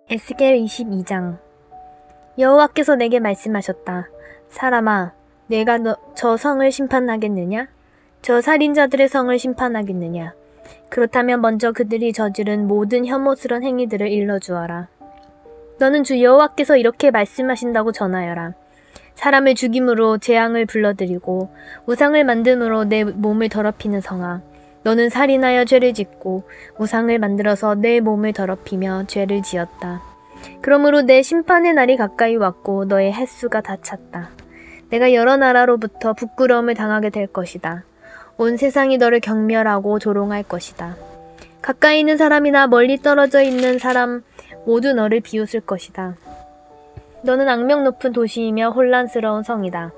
에스겔 22장. 여호와께서 내게 말씀하셨다. 사람아, 내가 저 성을 심판하겠느냐? 저 살인자들의 성을 심판하겠느냐? 그렇다면 먼저 그들이 저지른 모든 혐오스러운 행위들을 일러주어라. 너는 주 여호와께서 이렇게 말씀하신다고 전하여라. 사람을 죽임으로 재앙을 불러들이고 우상을 만듦으로 내 몸을 더럽히는 성아, 너는 살인하여 죄를 짓고 우상을 만들어서 내 몸을 더럽히며 죄를 지었다. 그러므로 내 심판의 날이 가까이 왔고 너의 횟수가 다 찼다. 내가 여러 나라로부터 부끄러움을 당하게 될 것이다. 온 세상이 너를 경멸하고 조롱할 것이다. 가까이 있는 사람이나 멀리 떨어져 있는 사람 모두 너를 비웃을 것이다. 너는 악명 높은 도시이며 혼란스러운 성이다.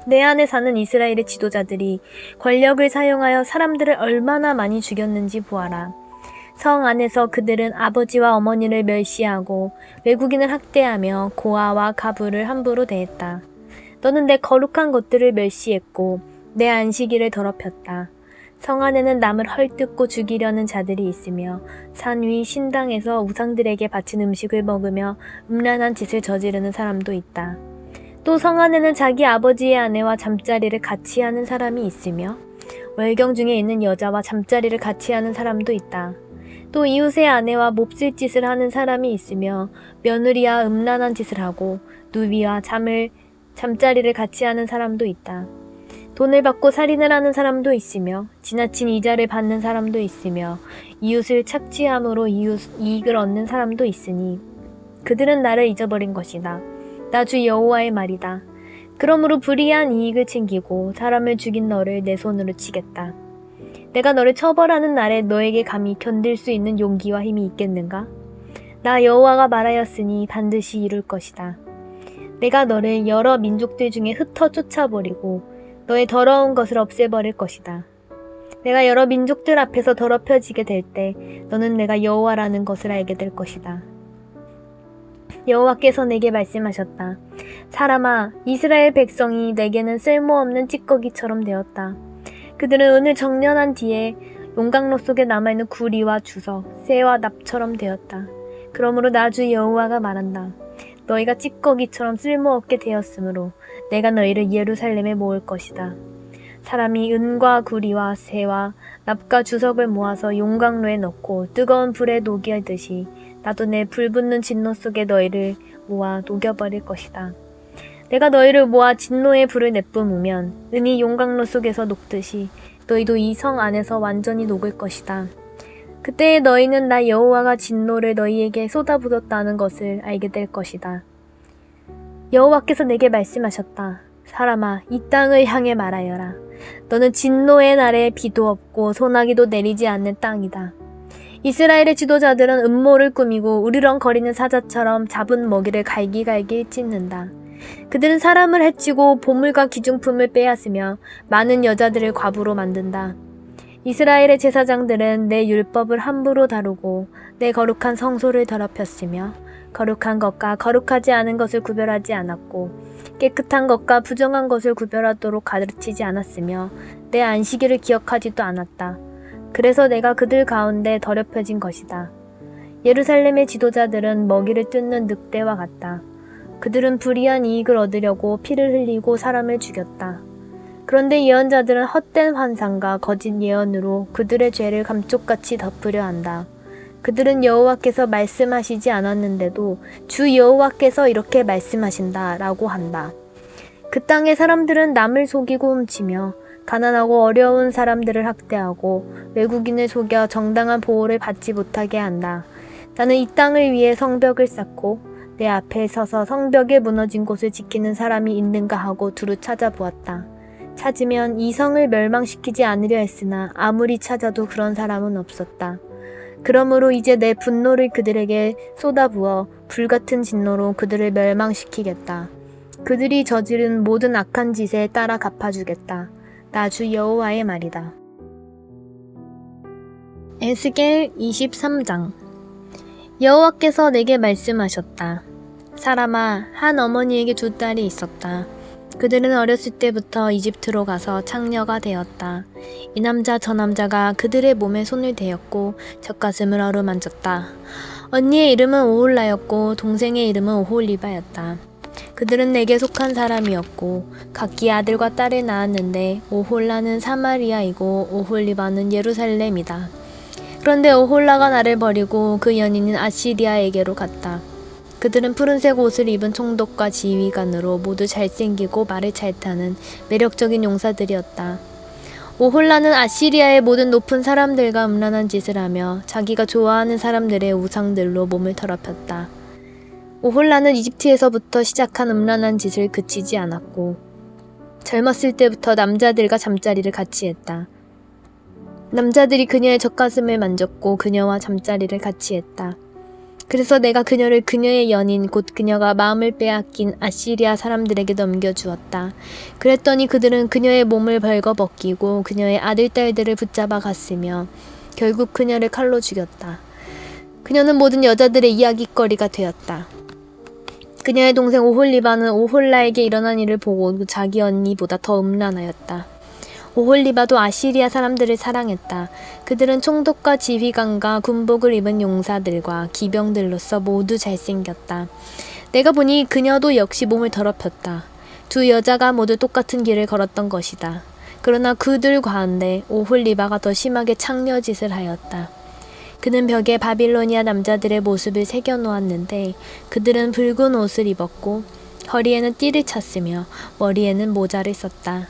내 안에 사는 이스라엘의 지도자들이 권력을 사용하여 사람들을 얼마나 많이 죽였는지 보아라. 성 안에서 그들은 아버지와 어머니를 멸시하고 외국인을 학대하며 고아와 가부를 함부로 대했다. 너는 내 거룩한 것들을 멸시했고 내 안식일을 더럽혔다. 성 안에는 남을 헐뜯고 죽이려는 자들이 있으며 산 위 신당에서 우상들에게 바친 음식을 먹으며 음란한 짓을 저지르는 사람도 있다. 또 성 안에는 자기 아버지의 아내와 잠자리를 같이 하는 사람이 있으며 월경 중에 있는 여자와 잠자리를 같이 하는 사람도 있다. 또 이웃의 아내와 몹쓸 짓을 하는 사람이 있으며 며느리와 음란한 짓을 하고 누비와 잠자리를 같이 하는 사람도 있다. 돈을 받고 살인을 하는 사람도 있으며 지나친 이자를 받는 사람도 있으며 이웃을 착취함으로 이익을 얻는 사람도 있으니 그들은 나를 잊어버린 것이다. 나 주 여호와의 말이다. 그러므로 불의한 이익을 챙기고 사람을 죽인 너를 내 손으로 치겠다. 내가 너를 처벌하는 날에 너에게 감히 견딜 수 있는 용기와 힘이 있겠는가? 나 여호와가 말하였으니 반드시 이룰 것이다. 내가 너를 여러 민족들 중에 흩어 쫓아버리고 너의 더러운 것을 없애버릴 것이다. 내가 여러 민족들 앞에서 더럽혀지게 될 때 너는 내가 여호와라는 것을 알게 될 것이다. 여호와께서 내게 말씀하셨다. 사람아, 이스라엘 백성이 내게는 쓸모없는 찌꺼기처럼 되었다. 그들은 은을 정련한 뒤에 용광로 속에 남아있는 구리와 주석, 새와 납처럼 되었다. 그러므로 나 주 여호와가 말한다. 너희가 찌꺼기처럼 쓸모없게 되었으므로 내가 너희를 예루살렘에 모을 것이다. 사람이 은과 구리와 새와 납과 주석을 모아서 용광로에 넣고 뜨거운 불에 녹이듯이 나도 내 불붙는 진노 속에 너희를 모아 녹여버릴 것이다. 내가 너희를 모아 진노의 불을 내뿜으면 은이 용광로 속에서 녹듯이 너희도 이 성 안에서 완전히 녹을 것이다. 그때 너희는 나 여호와가 진노를 너희에게 쏟아붓었다는 것을 알게 될 것이다. 여호와께서 내게 말씀하셨다. 사람아, 이 땅을 향해 말하여라. 너는 진노의 날에 비도 없고 소나기도 내리지 않는 땅이다. 이스라엘의 지도자들은 음모를 꾸미고 으르렁거리는 사자처럼 잡은 먹이를 갈기갈기 찢는다. 그들은 사람을 해치고 보물과 기중품을 빼앗으며 많은 여자들을 과부로 만든다. 이스라엘의 제사장들은 내 율법을 함부로 다루고 내 거룩한 성소를 더럽혔으며 거룩한 것과 거룩하지 않은 것을 구별하지 않았고 깨끗한 것과 부정한 것을 구별하도록 가르치지 않았으며 내 안식일을 기억하지도 않았다. 그래서 내가 그들 가운데 더럽혀진 것이다. 예루살렘의 지도자들은 먹이를 뜯는 늑대와 같다. 그들은 불의한 이익을 얻으려고 피를 흘리고 사람을 죽였다. 그런데 예언자들은 헛된 환상과 거짓 예언으로 그들의 죄를 감쪽같이 덮으려 한다. 그들은 여호와께서 말씀하시지 않았는데도 주 여호와께서 이렇게 말씀하신다 라고 한다. 그 땅의 사람들은 남을 속이고 훔치며 가난하고 어려운 사람들을 학대하고 외국인을 속여 정당한 보호를 받지 못하게 한다. 나는 이 땅을 위해 성벽을 쌓고 내 앞에 서서 성벽에 무너진 곳을 지키는 사람이 있는가 하고 두루 찾아보았다. 찾으면 이 성을 멸망시키지 않으려 했으나 아무리 찾아도 그런 사람은 없었다. 그러므로 이제 내 분노를 그들에게 쏟아부어 불같은 진노로 그들을 멸망시키겠다. 그들이 저지른 모든 악한 짓에 따라 갚아주겠다. 나 주 여호와의 말이다. 에스겔 23장. 여호와께서 내게 말씀하셨다. 사람아, 한 어머니에게 두 딸이 있었다. 그들은 어렸을 때부터 이집트로 가서 창녀가 되었다. 이 남자 저 남자가 그들의 몸에 손을 대었고 젖가슴을 어루만졌다. 언니의 이름은 오홀라였고 동생의 이름은 오홀리바였다. 그들은 내게 속한 사람이었고 각기 아들과 딸을 낳았는데 오홀라는 사마리아이고 오홀리바는 예루살렘이다. 그런데 오홀라가 나를 버리고 그 연인인 아시리아에게로 갔다. 그들은 푸른색 옷을 입은 총독과 지휘관으로 모두 잘생기고 말을 잘 타는 매력적인 용사들이었다. 오홀라는 아시리아의 모든 높은 사람들과 음란한 짓을 하며 자기가 좋아하는 사람들의 우상들로 몸을 더럽혔다. 오홀라는 이집트에서부터 시작한 음란한 짓을 그치지 않았고 젊었을 때부터 남자들과 잠자리를 같이 했다. 남자들이 그녀의 젖가슴을 만졌고 그녀와 잠자리를 같이 했다. 그래서 내가 그녀를 그녀의 연인 곧 그녀가 마음을 빼앗긴 아시리아 사람들에게 넘겨주었다. 그랬더니 그들은 그녀의 몸을 벌거벗기고 그녀의 아들, 딸들을 붙잡아 갔으며 결국 그녀를 칼로 죽였다. 그녀는 모든 여자들의 이야깃거리가 되었다. 그녀의 동생 오홀리바는 오홀라에게 일어난 일을 보고 자기 언니보다 더 음란하였다. 오홀리바도 아시리아 사람들을 사랑했다. 그들은 총독과 지휘관과 군복을 입은 용사들과 기병들로서 모두 잘생겼다. 내가 보니 그녀도 역시 몸을 더럽혔다. 두 여자가 모두 똑같은 길을 걸었던 것이다. 그러나 그들 가운데 오홀리바가 더 심하게 창녀짓을 하였다. 그는 벽에 바빌로니아 남자들의 모습을 새겨놓았는데 그들은 붉은 옷을 입었고 허리에는 띠를 찼으며 머리에는 모자를 썼다.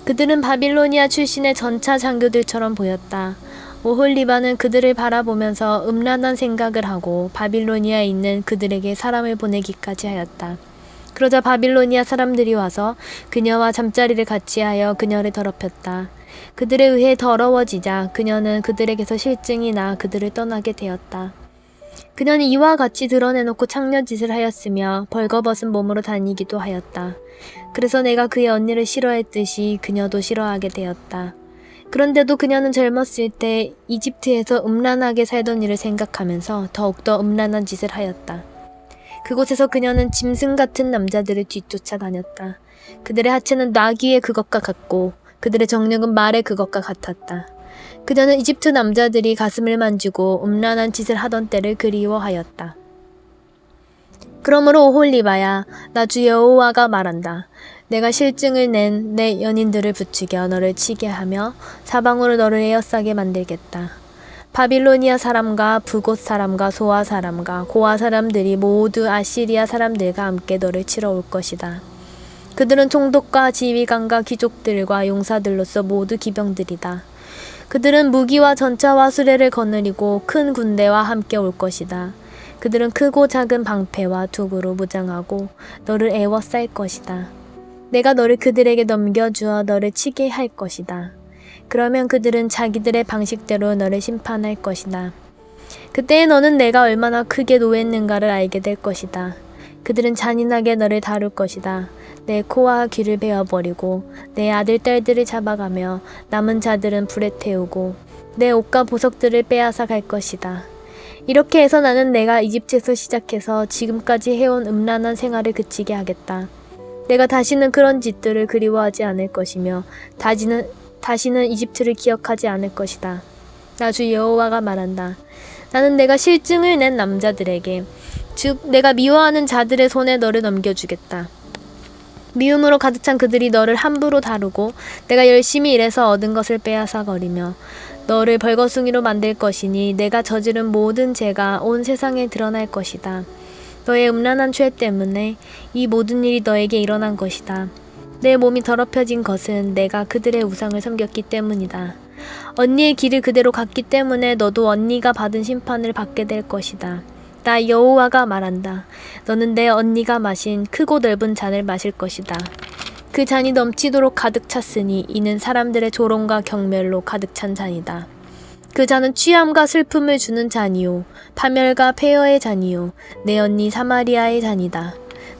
그들은 바빌로니아 출신의 전차 장교들처럼 보였다. 오홀리바는 그들을 바라보면서 음란한 생각을 하고 바빌로니아에 있는 그들에게 사람을 보내기까지 하였다. 그러자 바빌로니아 사람들이 와서 그녀와 잠자리를 같이 하여 그녀를 더럽혔다. 그들에 의해 더러워지자 그녀는 그들에게서 실증이 나 그들을 떠나게 되었다. 그녀는 이와 같이 드러내놓고 창녀짓을 하였으며 벌거벗은 몸으로 다니기도 하였다. 그래서 내가 그의 언니를 싫어했듯이 그녀도 싫어하게 되었다. 그런데도 그녀는 젊었을 때 이집트에서 음란하게 살던 일을 생각하면서 더욱더 음란한 짓을 하였다. 그곳에서 그녀는 짐승 같은 남자들을 뒤쫓아 다녔다. 그들의 하체는 나귀의 그것과 같고 그들의 정력은 말의 그것과 같았다. 그녀는 이집트 남자들이 가슴을 만지고 음란한 짓을 하던 때를 그리워하였다. 그러므로 오홀리바야, 나 주 여호와가 말한다. 내가 실증을 낸 내 연인들을 부추겨 너를 치게 하며 사방으로 너를 에워싸게 만들겠다. 바빌로니아 사람과 북옷 사람과 소아 사람과 고아 사람들이 모두 아시리아 사람들과 함께 너를 치러 올 것이다. 그들은 총독과 지휘관과 귀족들과 용사들로서 모두 기병들이다. 그들은 무기와 전차와 수레를 거느리고 큰 군대와 함께 올 것이다. 그들은 크고 작은 방패와 투구로 무장하고 너를 에워쌀 것이다. 내가 너를 그들에게 넘겨주어 너를 치게 할 것이다. 그러면 그들은 자기들의 방식대로 너를 심판할 것이다. 그때에 너는 내가 얼마나 크게 노했는가를 알게 될 것이다. 그들은 잔인하게 너를 다룰 것이다. 내 코와 귀를 베어버리고 내 아들 딸들을 잡아가며 남은 자들은 불에 태우고 내 옷과 보석들을 빼앗아 갈 것이다. 이렇게 해서 나는 내가 이집트에서 시작해서 지금까지 해온 음란한 생활을 그치게 하겠다. 내가 다시는 그런 짓들을 그리워하지 않을 것이며 다시는 이집트를 기억하지 않을 것이다. 나 주 여호와가 말한다. 나는 내가 실증을 낸 남자들에게 즉 내가 미워하는 자들의 손에 너를 넘겨주겠다. 미움으로 가득 찬 그들이 너를 함부로 다루고 내가 열심히 일해서 얻은 것을 빼앗아거리며 너를 벌거숭이로 만들 것이니 내가 저지른 모든 죄가 온 세상에 드러날 것이다. 너의 음란한 죄 때문에 이 모든 일이 너에게 일어난 것이다. 내 몸이 더럽혀진 것은 내가 그들의 우상을 섬겼기 때문이다. 언니의 길을 그대로 갔기 때문에 너도 언니가 받은 심판을 받게 될 것이다. 나 여호와가 말한다. 너는 내 언니가 마신 크고 넓은 잔을 마실 것이다. 그 잔이 넘치도록 가득 찼으니 이는 사람들의 조롱과 경멸로 가득 찬 잔이다. 그 잔은 취함과 슬픔을 주는 잔이요 파멸과 폐허의 잔이요 내 언니 사마리아의 잔이다.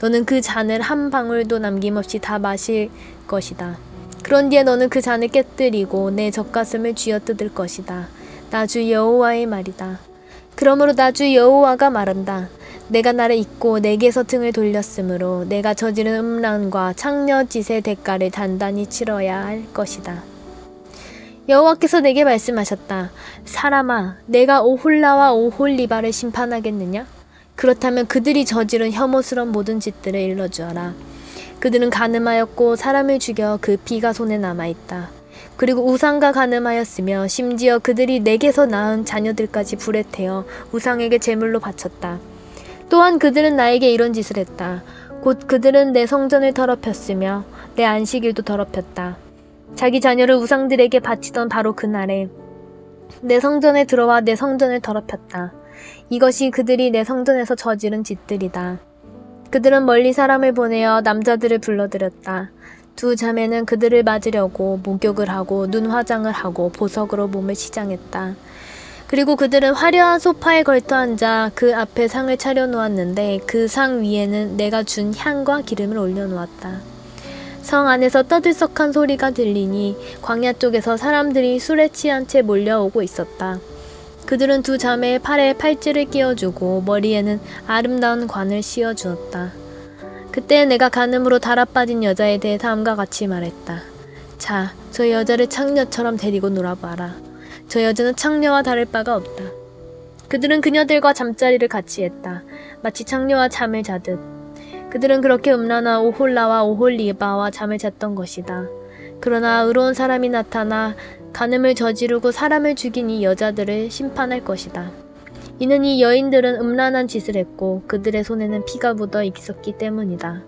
너는 그 잔을 한 방울도 남김없이 다 마실 것이다. 그런 뒤에 너는 그 잔을 깨뜨리고 내 젖가슴을 쥐어뜯을 것이다. 나 주 여호와의 말이다. 그러므로 나 주 여호와가 말한다. 내가 나를 잊고 내게서 등을 돌렸으므로 내가 저지른 음란과 창녀짓의 대가를 단단히 치러야 할 것이다. 여호와께서 내게 말씀하셨다. 사람아, 내가 오홀라와 오홀리바를 심판하겠느냐? 그렇다면 그들이 저지른 혐오스러운 모든 짓들을 일러주어라. 그들은 간음하였고 사람을 죽여 그 피가 손에 남아있다. 그리고 우상과 간음하였으며 심지어 그들이 내게서 낳은 자녀들까지 불에 태워 우상에게 제물로 바쳤다. 또한 그들은 나에게 이런 짓을 했다. 곧 그들은 내 성전을 더럽혔으며 내 안식일도 더럽혔다. 자기 자녀를 우상들에게 바치던 바로 그날에 내 성전에 들어와 내 성전을 더럽혔다. 이것이 그들이 내 성전에서 저지른 짓들이다. 그들은 멀리 사람을 보내어 남자들을 불러들였다. 두 자매는 그들을 맞으려고 목욕을 하고 눈 화장을 하고 보석으로 몸을 치장했다. 그리고 그들은 화려한 소파에 걸터 앉아 그 앞에 상을 차려놓았는데 그 상 위에는 내가 준 향과 기름을 올려놓았다. 성 안에서 떠들썩한 소리가 들리니 광야 쪽에서 사람들이 술에 취한 채 몰려오고 있었다. 그들은 두 자매의 팔에 팔찌를 끼워주고 머리에는 아름다운 관을 씌워주었다. 그때 내가 간음으로 달아빠진 여자에 대해 다음과 같이 말했다. 자, 저 여자를 창녀처럼 데리고 놀아봐라. 저 여자는 창녀와 다를 바가 없다. 그들은 그녀들과 잠자리를 같이 했다. 마치 창녀와 잠을 자듯. 그들은 그렇게 음란한 오홀라와 오홀리바와 잠을 잤던 것이다. 그러나 의로운 사람이 나타나 간음을 저지르고 사람을 죽인 이 여자들을 심판할 것이다. 이는 이 여인들은 음란한 짓을 했고 그들의 손에는 피가 묻어 있었기 때문이다.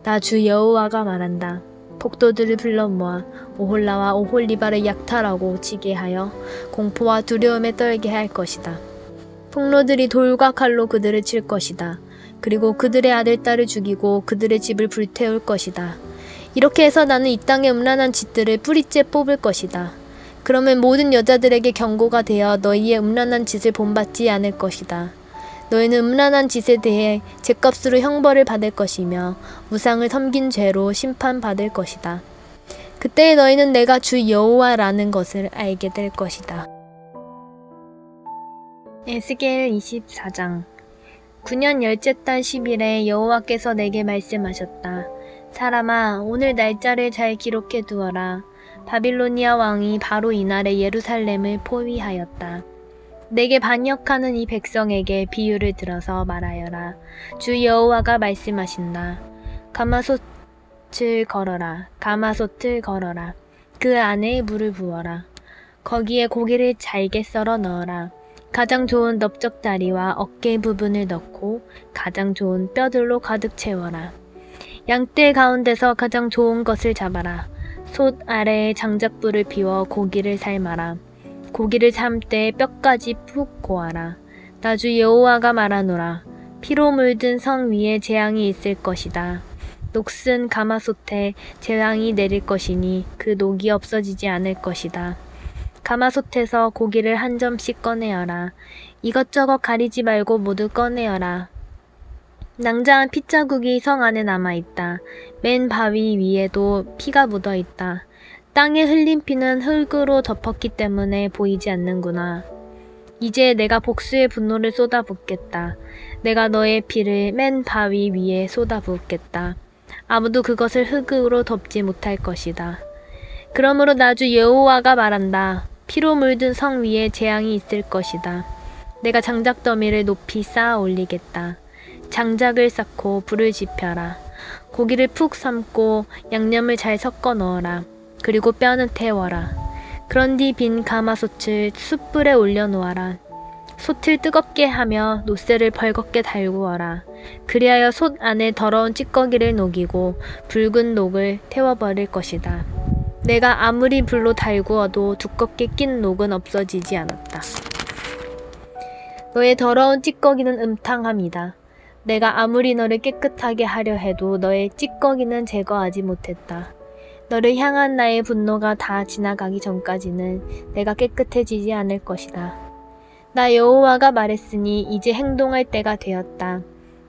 나 주 여호와가 말한다. 폭도들을 불러 모아 오홀라와 오홀리바를 약탈하고 지게 하여 공포와 두려움에 떨게 할 것이다. 폭로들이 돌과 칼로 그들을 칠 것이다. 그리고 그들의 아들, 딸을 죽이고 그들의 집을 불태울 것이다. 이렇게 해서 나는 이 땅의 음란한 짓들을 뿌리째 뽑을 것이다. 그러면 모든 여자들에게 경고가 되어 너희의 음란한 짓을 본받지 않을 것이다. 너희는 음란한 짓에 대해 죗값으로 형벌을 받을 것이며 우상을 섬긴 죄로 심판받을 것이다. 그때 너희는 내가 주 여호와라는 것을 알게 될 것이다. 에스겔 24장 9년 열째 달 10일에 여호와께서 내게 말씀하셨다. 사람아, 오늘 날짜를 잘 기록해 두어라. 바빌로니아 왕이 바로 이날에 예루살렘을 포위하였다. 내게 반역하는 이 백성에게 비유를 들어서 말하여라. 주 여호와가 말씀하신다. 가마솥을 걸어라. 가마솥을 걸어라. 그 안에 물을 부어라. 거기에 고기를 잘게 썰어 넣어라. 가장 좋은 넓적다리와 어깨 부분을 넣고 가장 좋은 뼈들로 가득 채워라. 양떼 가운데서 가장 좋은 것을 잡아라. 솥 아래에 장작불을 피워 고기를 삶아라. 고기를 삶 때 뼈까지 푹 고아라. 나 주 여호와가 말하노라. 피로 물든 성 위에 재앙이 있을 것이다. 녹슨 가마솥에 재앙이 내릴 것이니 그 녹이 없어지지 않을 것이다. 가마솥에서 고기를 한 점씩 꺼내어라. 이것저것 가리지 말고 모두 꺼내어라. 낭자한 핏자국이 성 안에 남아있다. 맨 바위 위에도 피가 묻어있다. 땅에 흘린 피는 흙으로 덮었기 때문에 보이지 않는구나. 이제 내가 복수의 분노를 쏟아붓겠다. 내가 너의 피를 맨 바위 위에 쏟아붓겠다. 아무도 그것을 흙으로 덮지 못할 것이다. 그러므로 나 주 여호와가 말한다. 피로 물든 성 위에 재앙이 있을 것이다. 내가 장작 더미를 높이 쌓아 올리겠다. 장작을 쌓고 불을 지펴라. 고기를 푹 삶고 양념을 잘 섞어 넣어라. 그리고 뼈는 태워라. 그런 뒤 빈 가마솥을 숯불에 올려놓아라. 솥을 뜨겁게 하며 노새를 벌겋게 달구어라. 그리하여 솥 안에 더러운 찌꺼기를 녹이고 붉은 녹을 태워버릴 것이다. 내가 아무리 불로 달구어도 두껍게 낀 녹은 없어지지 않았다. 너의 더러운 찌꺼기는 음탕함이다. 내가 아무리 너를 깨끗하게 하려 해도 너의 찌꺼기는 제거하지 못했다. 너를 향한 나의 분노가 다 지나가기 전까지는 내가 깨끗해지지 않을 것이다. 나 여호와가 말했으니 이제 행동할 때가 되었다.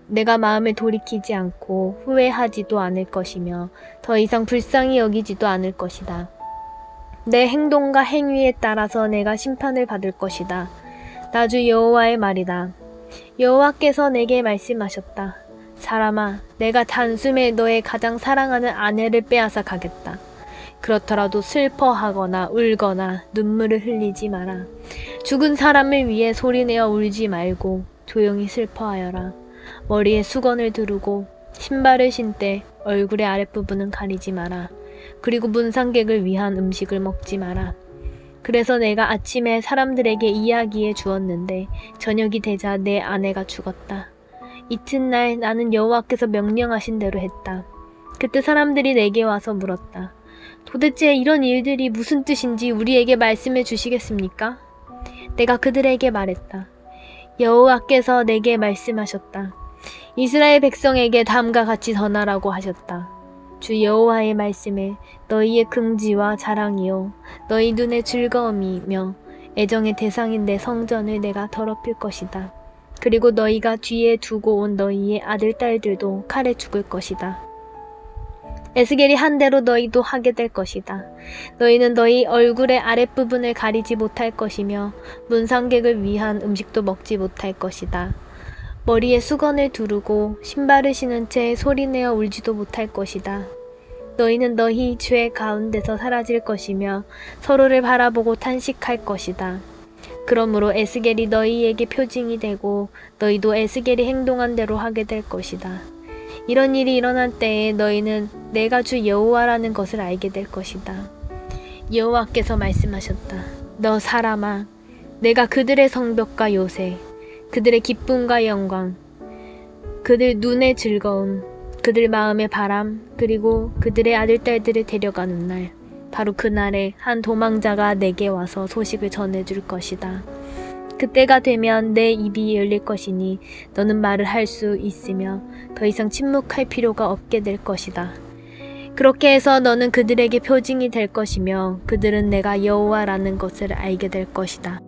내가 마음을 돌이키지 않고 후회하지도 않을 것이며 더 이상 불쌍히 여기지도 않을 것이다. 내 행동과 행위에 따라서 내가 심판을 받을 것이다. 나 주 여호와의 말이다. 여호와께서 내게 말씀하셨다. 사람아, 내가 단숨에 너의 가장 사랑하는 아내를 빼앗아 가겠다. 그렇더라도 슬퍼하거나 울거나 눈물을 흘리지 마라. 죽은 사람을 위해 소리내어 울지 말고 조용히 슬퍼하여라. 머리에 수건을 두르고 신발을 신때 얼굴의 아랫부분은 가리지 마라. 그리고 문상객을 위한 음식을 먹지 마라. 그래서 내가 아침에 사람들에게 이야기해 주었는데 저녁이 되자 내 아내가 죽었다. 이튿날 나는 여호와께서 명령하신 대로 했다. 그때 사람들이 내게 와서 물었다. 도대체 이런 일들이 무슨 뜻인지 우리에게 말씀해 주시겠습니까? 내가 그들에게 말했다. 여호와께서 내게 말씀하셨다. 이스라엘 백성에게 다음과 같이 전하라고 하셨다. 주 여호와의 말씀에 너희의 긍지와 자랑이요 너희 눈의 즐거움이며 애정의 대상인 내 성전을 내가 더럽힐 것이다. 그리고 너희가 뒤에 두고 온 너희의 아들 딸들도 칼에 죽을 것이다. 에스겔이 한 대로 너희도 하게 될 것이다. 너희는 너희 얼굴의 아랫부분을 가리지 못할 것이며 문상객을 위한 음식도 먹지 못할 것이다. 머리에 수건을 두르고 신발을 신은 채 소리내어 울지도 못할 것이다. 너희는 너희 죄 가운데서 사라질 것이며 서로를 바라보고 탄식할 것이다. 그러므로 에스겔이 너희에게 표징이 되고 너희도 에스겔이 행동한 대로 하게 될 것이다. 이런 일이 일어날 때에 너희는 내가 주 여호와라는 것을 알게 될 것이다. 여호와께서 말씀하셨다. 너 사람아, 내가 그들의 성벽과 요새, 그들의 기쁨과 영광, 그들 눈의 즐거움, 그들 마음의 바람, 그리고 그들의 아들 딸들을 데려가는 날, 바로 그날에 한 도망자가 내게 와서 소식을 전해줄 것이다. 그때가 되면 내 입이 열릴 것이니 너는 말을 할 수 있으며 더 이상 침묵할 필요가 없게 될 것이다. 그렇게 해서 너는 그들에게 표징이 될 것이며 그들은 내가 여호와라는 것을 알게 될 것이다.